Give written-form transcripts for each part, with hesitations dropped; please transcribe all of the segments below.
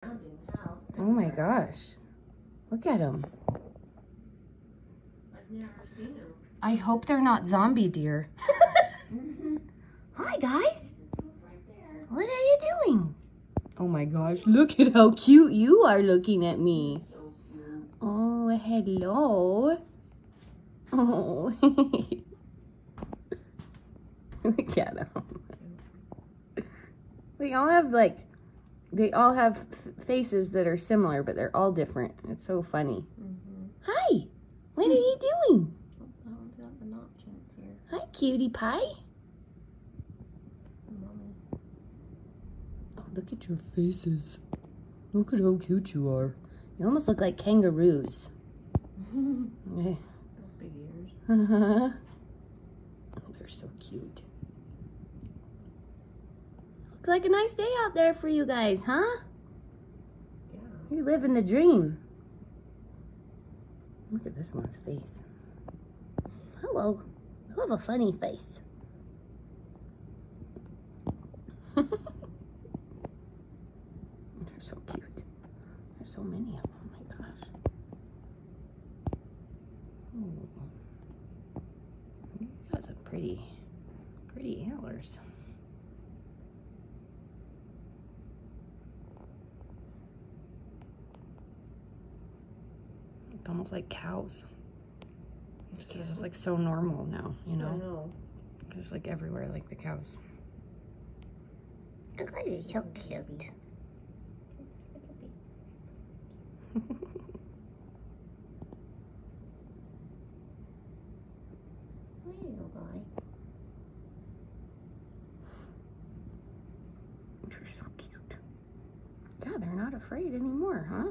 Oh my gosh. Look at them. I've never seen them. I hope they're not zombie deer. Hi guys. What are you doing? Oh my gosh, look at how cute you are looking at me. Oh, hello. Oh. Look at them. They all have faces that are similar, but they're all different. It's so funny. Hi. What are you doing? Hi, cutie pie. Oh, look at your faces. Look at how cute you are. You almost look like kangaroos. Big ears. Oh, they're so cute. Looks like a nice day out there for you guys, huh? Yeah. You're living the dream. Look at this one's face. Hello. You have a funny face. They're so cute. There's so many of them. Oh my gosh. Ooh. You got some pretty antlers. It's almost like cows. It's just like so normal now, you know? I know. Just like everywhere, like the cows. Look like you're so cute. Little guy. You're so cute. Yeah, they're not afraid anymore, huh?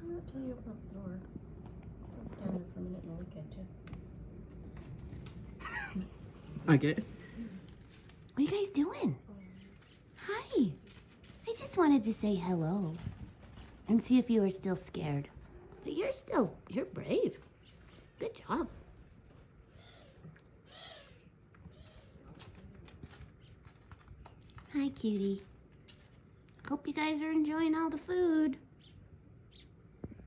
I'm not till you open up the door. I'll stand there for a minute and look at you. Okay. What are you guys doing? Hi. I just wanted to say hello and see if you were still scared. But you're brave. Good job. Hi, cutie. Hope you guys are enjoying all the food.